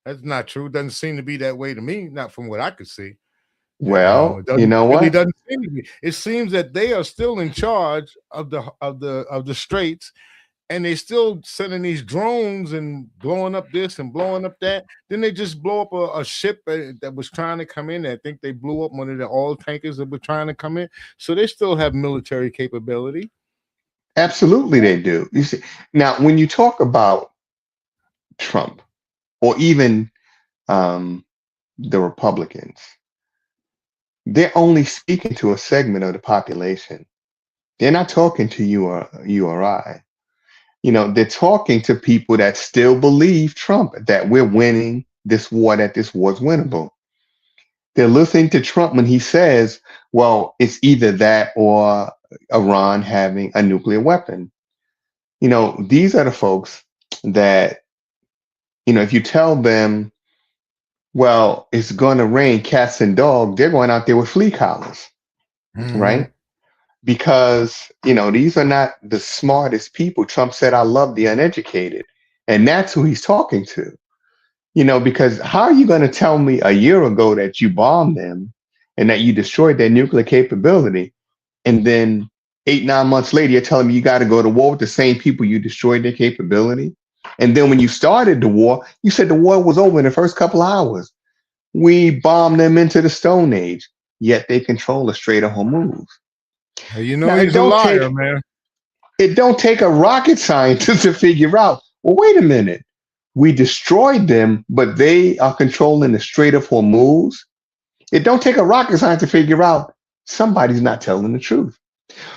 Speaker 2: That's not true. It doesn't seem to be that way to me, not from what I could see.
Speaker 3: Well, you know what?
Speaker 2: It doesn't seem to be. It seems that they are still in charge of the straits, and they still sending these drones and blowing up this and blowing up that. Then they just blow up a ship that was trying to come in. I think they blew up one of the oil tankers that were trying to come in. So they still have military capability.
Speaker 3: Absolutely, they do. You see, now when you talk about Trump or even the Republicans, they're only speaking to a segment of the population. They're not talking to you or I. They're talking to people that still believe Trump, that we're winning this war, that this war is winnable. They're listening to Trump when he says, well, it's either that or Iran having a nuclear weapon. These are the folks that, if you tell them, well, it's going to rain cats and dogs, they're going out there with flea collars, right? Because, these are not the smartest people. Trump said, I love the uneducated. And that's who he's talking to. Because how are you going to tell me a year ago that you bombed them and that you destroyed their nuclear capability? And then 8-9 months later, you're telling me you got to go to war with the same people you destroyed their capability? And then when you started the war, you said the war was over in the first couple of hours. We bombed them into the Stone Age, yet they control the Strait of Hormuz.
Speaker 2: Now, he's a liar, man.
Speaker 3: It don't take a rocket scientist to figure out, well, wait a minute. We destroyed them, but they are controlling the Strait of Hormuz. It don't take a rocket scientist to figure out somebody's not telling the truth.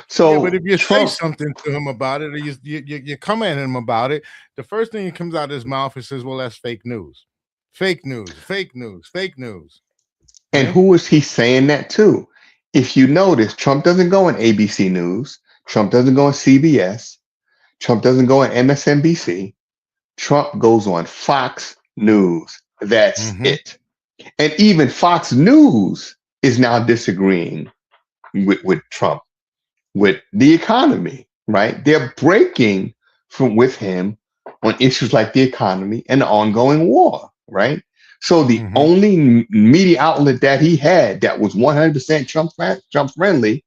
Speaker 3: So,
Speaker 2: but if you say something to him about it, or you come at him about it, the first thing that comes out of his mouth is says, well, that's fake news. Fake news, fake news, fake news.
Speaker 3: And who is he saying that to? If you notice, Trump doesn't go on ABC News. Trump doesn't go on CBS. Trump doesn't go on MSNBC. Trump goes on Fox News. That's it. And even Fox News is now disagreeing with Trump, with the economy, right? They're breaking with him on issues like the economy and the ongoing war, right? So the only media outlet that he had that was 100% Trump friendly,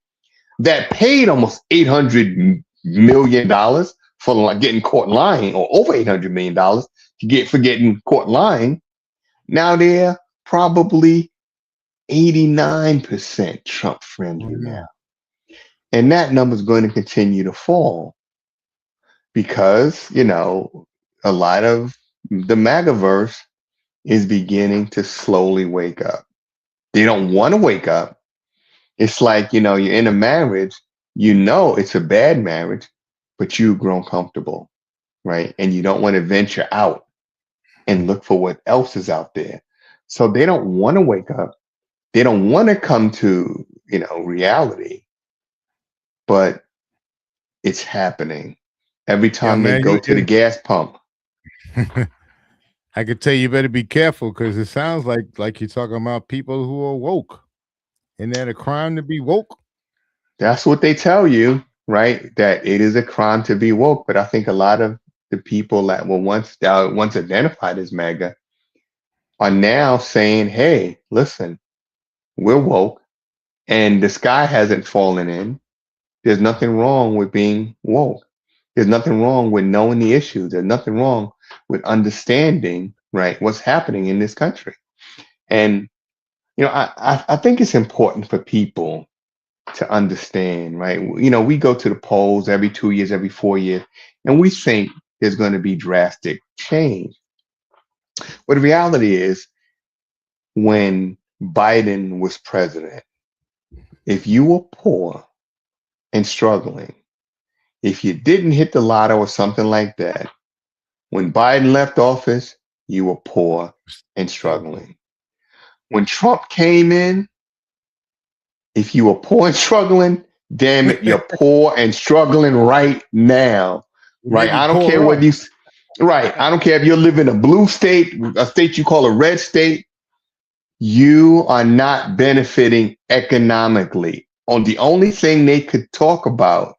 Speaker 3: that paid almost $800 million for like getting caught lying, or over $800 million for getting caught lying. Now they're probably 89% Trump friendly now. And that number is going to continue to fall because, a lot of the MAGAverse is beginning to slowly wake up. They don't want to wake up. It's like, you're in a marriage, it's a bad marriage, but you've grown comfortable, right? And you don't want to venture out and look for what else is out there. So they don't want to wake up. They don't want to come to, reality, but it's happening every time they go to the gas pump.
Speaker 2: I could tell you better be careful because it sounds like you're talking about people who are woke. Isn't that a crime to be woke?
Speaker 3: That's what they tell you, right? That it is a crime to be woke. But I think a lot of the people that were once identified as MAGA are now saying, hey, listen, we're woke and the sky hasn't fallen in. There's nothing wrong with being woke. There's nothing wrong with knowing the issues. There's nothing wrong with understanding, right, what's happening in this country. And, I think it's important for people to understand, right? We go to the polls every 2 years, every 4 years, and we think there's going to be drastic change. But the reality is, when Biden was president, if you were poor and struggling, if you didn't hit the lotto or something like that, when Biden left office, you were poor and struggling. When Trump came in, if you were poor and struggling, damn it, you're poor and struggling right now, right? I don't care what I don't care if you live in a blue state, a state you call a red state, you are not benefiting economically. On the only thing they could talk about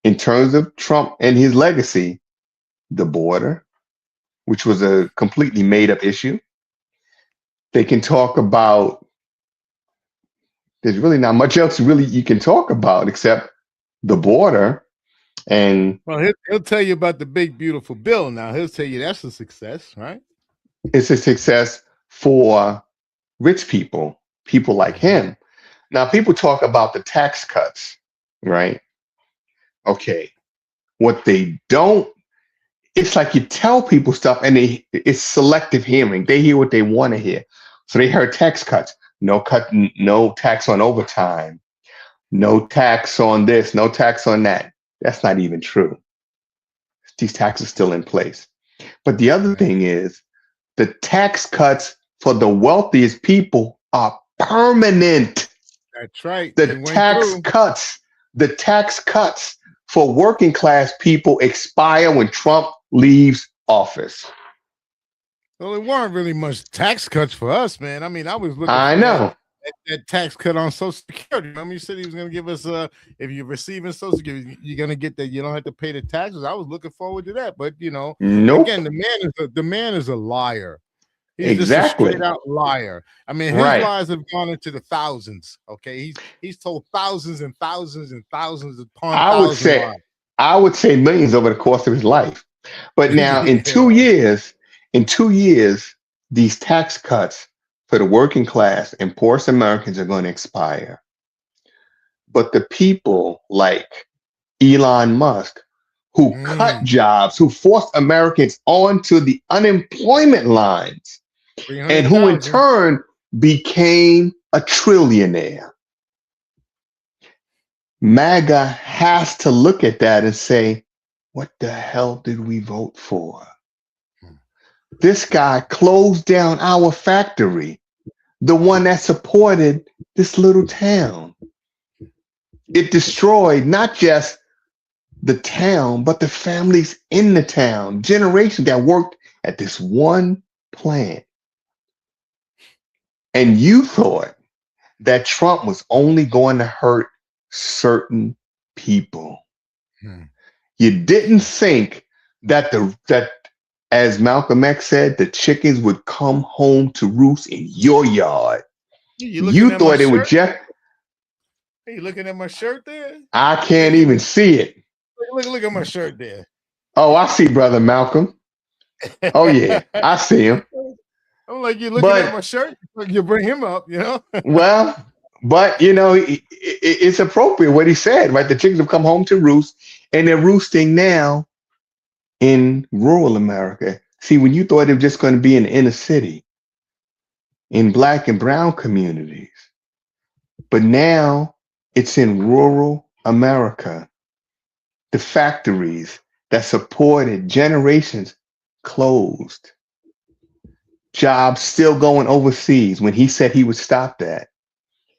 Speaker 3: in terms of Trump and his legacy, the border, which was a completely made up issue. They can talk about, there's really not much else really you can talk about except the border. And
Speaker 2: he'll tell you about the big beautiful bill. Now he'll tell you that's a success, right?
Speaker 3: It's a success for rich people like him. Now people talk about the tax cuts, right? Okay, what they don't, it's like you tell people stuff and it's selective hearing. They hear what they want to hear. So they heard tax cuts, no tax on overtime, no tax on this, no tax on that. That's not even true. These taxes are still in place. But the other thing is the tax cuts for the wealthiest people are permanent.
Speaker 2: That's right.
Speaker 3: The tax cuts for working class people expire when Trump leaves office.
Speaker 2: Well, there weren't really much tax cuts for us, man. I mean, I was looking
Speaker 3: for
Speaker 2: that tax cut on Social Security. Remember, you said he was going to give us, if you're receiving Social Security, you're going to get that. You don't have to pay the taxes. I was looking forward to that. But,
Speaker 3: nope.
Speaker 2: Again, the man is a liar. He's just a straight out liar. I mean, his lies have gone into the thousands. Okay, he's told thousands and thousands and thousands upon thousands.
Speaker 3: I would say millions over the course of his life. But now in 2 years, these tax cuts for the working class and poorest Americans are going to expire. But the people like Elon Musk, who cut jobs, who forced Americans onto the unemployment lines, and who in turn became a trillionaire. MAGA has to look at that and say, what the hell did we vote for? This guy closed down our factory, the one that supported this little town. It destroyed not just the town, but the families in the town, generations that worked at this one plant. And you thought that Trump was only going to hurt certain people. You didn't think that as Malcolm X said, the chickens would come home to roost in your yard. You thought it would just.
Speaker 2: Are you looking at my shirt there?
Speaker 3: I can't even see it.
Speaker 2: look at my shirt there.
Speaker 3: Oh, I see, brother Malcolm. Oh yeah, I see him.
Speaker 2: I'm like, you're looking at my
Speaker 3: But
Speaker 2: shirt. You bring him up,
Speaker 3: well, but it's appropriate what he said, right? The chickens have come home to roost, and they're roosting now in rural America. See, when you thought it was just going to be in the inner city, in black and brown communities, but now it's in rural America. The factories that supported generations closed. Jobs still going overseas when he said he would stop that.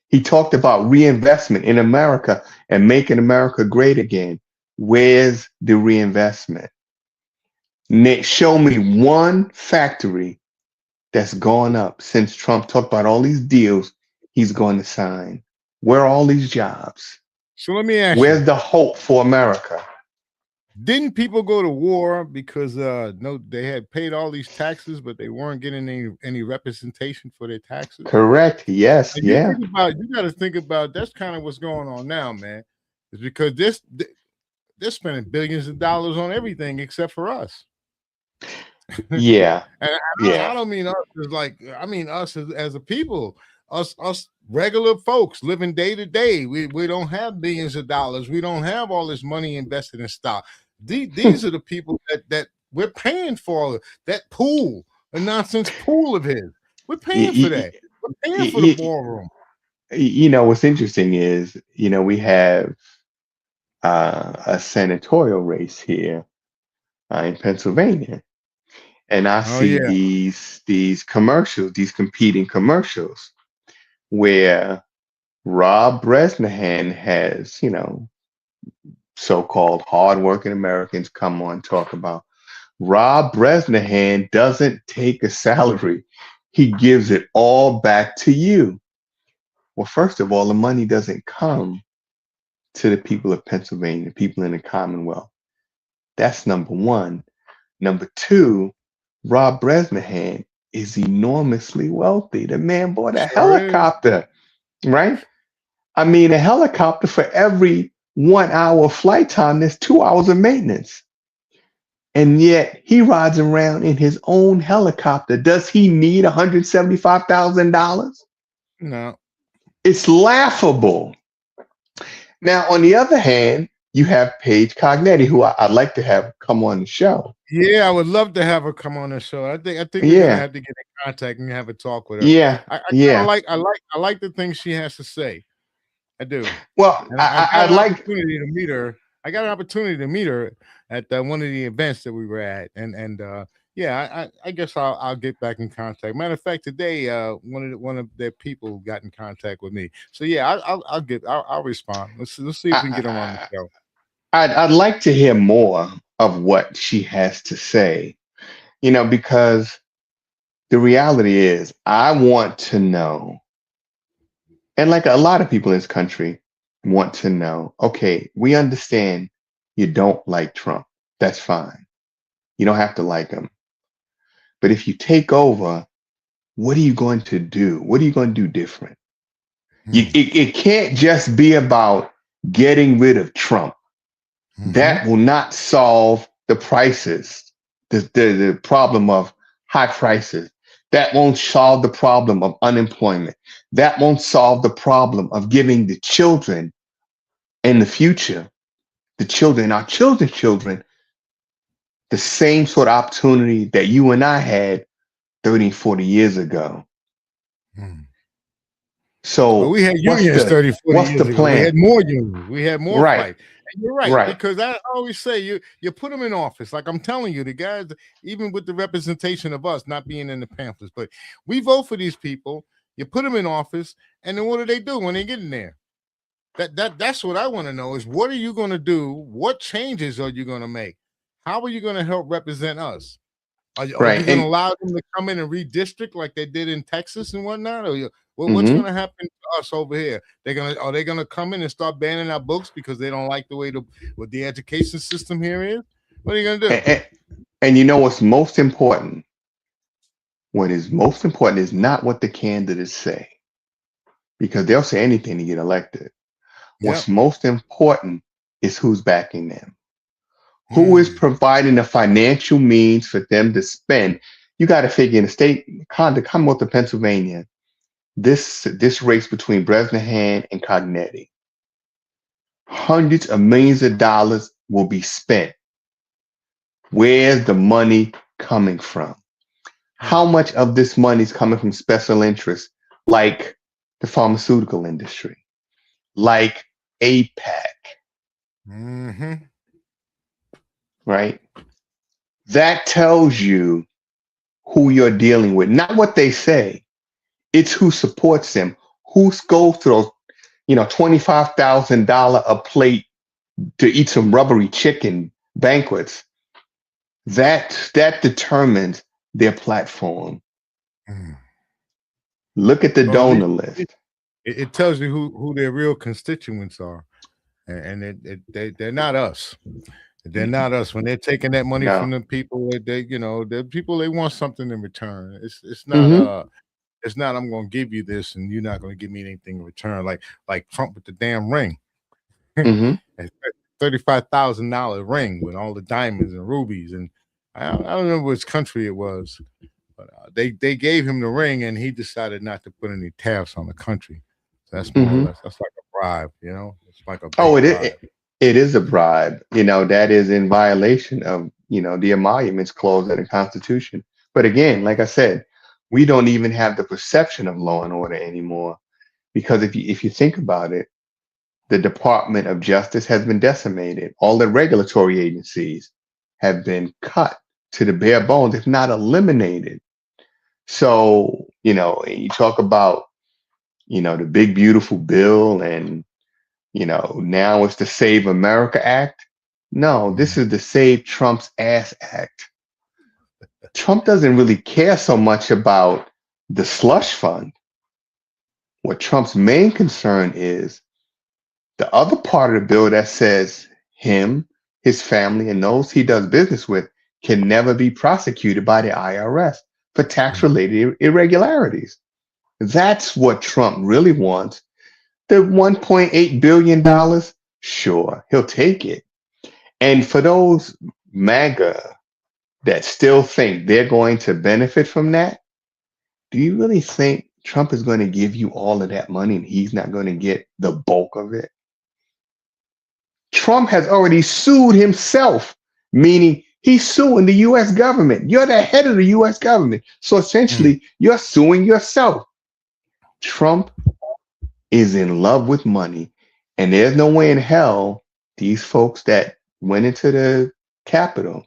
Speaker 3: He talked about reinvestment in America and making America great again. Where's the reinvestment? Show me one factory that's gone up since Trump talked about all these deals he's going to sign. Where are all these jobs?
Speaker 2: So let me ask you.
Speaker 3: Where's the hope for America?
Speaker 2: Didn't people go to war because no, they had paid all these taxes, but they weren't getting any representation for their taxes?
Speaker 3: Correct. Yes.
Speaker 2: And
Speaker 3: Yeah.
Speaker 2: you got to think about that's kind of what's going on now, man. It's because they're spending billions of dollars on everything except for us.
Speaker 3: Yeah.
Speaker 2: And I don't mean us as like, I mean us as a people, us regular folks living day to day. We don't have billions of dollars. We don't have all this money invested in stock. These are the people that we're paying for, that pool, a nonsense pool of his. We're paying for that. We're paying for the ballroom.
Speaker 3: What's interesting is, we have a senatorial race here in Pennsylvania. And I see these commercials, these competing commercials, where Rob Bresnahan has, so-called hardworking Americans come on talk about. Rob Bresnahan doesn't take a salary. He gives it all back to you. Well, first of all, the money doesn't come to the people of Pennsylvania, the people in the Commonwealth. That's number one. Number two, Rob Bresnahan is enormously wealthy. The man bought a helicopter, right? I mean, a helicopter, for every 1 hour flight time, there's 2 hours of maintenance. And yet he rides around in his own helicopter. Does he need $175,000?
Speaker 2: No.
Speaker 3: It's laughable. Now, on the other hand, you have Paige Cognetti, who I'd like to have come on the show.
Speaker 2: Yeah, I would love to have her come on the show. I think we're gonna have to get in contact and have a talk with her.
Speaker 3: Yeah,
Speaker 2: I like the things she has to say. I do.
Speaker 3: Well,
Speaker 2: I'd like opportunity to meet her. I got an opportunity to meet her at one of the events that we were at, and I guess I'll get back in contact. Matter of fact, today one of their people got in contact with me. So yeah, I'll respond. Let's see if we can get her on the show.
Speaker 3: I'd like to hear more of what she has to say, because the reality is I want to know, and like a lot of people in this country want to know, okay, we understand you don't like Trump. That's fine. You don't have to like him. But if you take over, what are you going to do? What are you going to do different? It can't just be about getting rid of Trump. That will not solve the prices, the problem of high prices. That won't solve the problem of unemployment. That won't solve the problem of giving the children in the future, our children's children, the same sort of opportunity that you and I had 30, 40 years ago. So
Speaker 2: we had unions 30, 40 years ago.
Speaker 3: Plan?
Speaker 2: We had more unions. We had more fight. And you're right, because I always say you put them in office. Like I'm telling you, the guys, even with the representation of us not being in the pamphlets, but we vote for these people. You put them in office, and then what do they do when they get in there? That's what I want to know is, what are you going to do? What changes are you going to make? How are you going to help represent us? Are you going to allow them to come in and redistrict like they did in Texas and whatnot? Or what's going to happen to us over here? Are they going to come in and start banning our books because they don't like the way what the education system here is? What are you going to do?
Speaker 3: And you know what's most important? What is most important is not what the candidates say, because they'll say anything to get elected. What's most important is who's backing them. Who is providing the financial means for them to spend? You got to figure in the state, the Commonwealth of Pennsylvania, this race between Bresnahan and Cognetti, hundreds of millions of dollars will be spent. Where's the money coming from? How much of this money is coming from special interests like the pharmaceutical industry, like APAC, right? That tells you who you're dealing with, not what they say. It's who supports them, who goes to those, $25,000 a plate to eat some rubbery chicken banquets. That determines their platform. Look at the donor list.
Speaker 2: It tells you who their real constituents are, and they're not us. They're not us. When they're taking that money from the people, the people, they want something in return. It's not it's not I'm going to give you this and you're not going to give me anything in return. Like Trump with the damn ring, $35,000 ring with all the diamonds and rubies, and I don't remember which country it was, but they gave him the ring and he decided not to put any tariffs on the country. So that's more or less, that's like a bribe, It's like a bribe.
Speaker 3: It is a bribe. That is in violation of the emoluments clause in the Constitution. But again, like I said, we don't even have the perception of law and order anymore, because if you think about it, the Department of Justice has been decimated. All the regulatory agencies have been cut to the bare bones, if not eliminated. So, you talk about, the big, beautiful bill and, now it's the Save America Act. No, this is the Save Trump's Ass Act. Trump doesn't really care so much about the slush fund. What Trump's main concern is the other part of the bill that says him, his family, and those he does business with can never be prosecuted by the IRS for tax-related irregularities. That's what Trump really wants. The $1.8 billion, sure, he'll take it. And for those MAGA that still think they're going to benefit from that, do you really think Trump is going to give you all of that money and he's not going to get the bulk of it? Trump has already sued himself, meaning he's suing the U.S. government. You're the head of the U.S. government. So essentially, you're suing yourself. Trump is in love with money, and there's no way in hell these folks that went into the Capitol,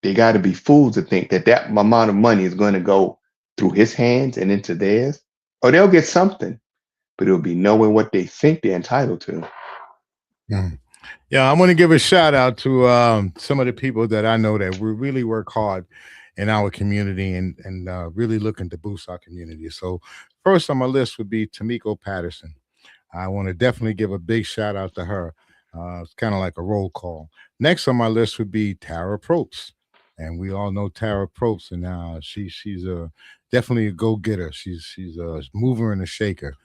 Speaker 3: they got to be fools to think that amount of money is going to go through his hands and into theirs, or they'll get something, but it'll be nowhere what they think they're entitled to.
Speaker 2: Yeah, I want to give a shout out to some of the people that I know that we really work hard in our community and really looking to boost our community. So first on my list would be Tamiko Patterson. I want to definitely give a big shout out to her. It's kind of like a roll call. Next on my list would be Tara Probst. And we all know Tara Probst, and she's definitely a go-getter. She's a mover and a shaker.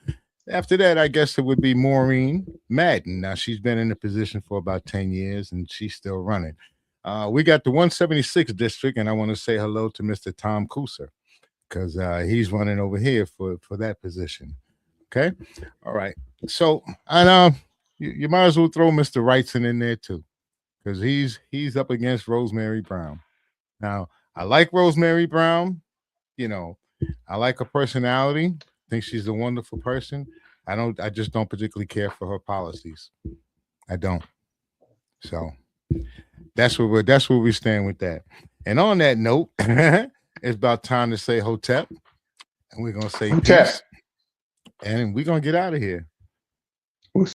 Speaker 2: After that, I guess it would be Maureen Madden. Now, she's been in the position for about 10 years, and she's still running. We got the 176 district, and I want to say hello to Mr. Tom Cooser, because he's running over here for that position. Okay? All right. So, and you might as well throw Mr. Wrightson in there, too, because he's up against Rosemary Brown. Now, I like Rosemary Brown. I like her personality. Think she's a wonderful person. I just don't particularly care for her policies. I don't. So that's where we stand with that. And on that note, it's about time to say Hotep. And we're gonna say
Speaker 3: Hotep.
Speaker 2: Peace. And we're gonna get out of here.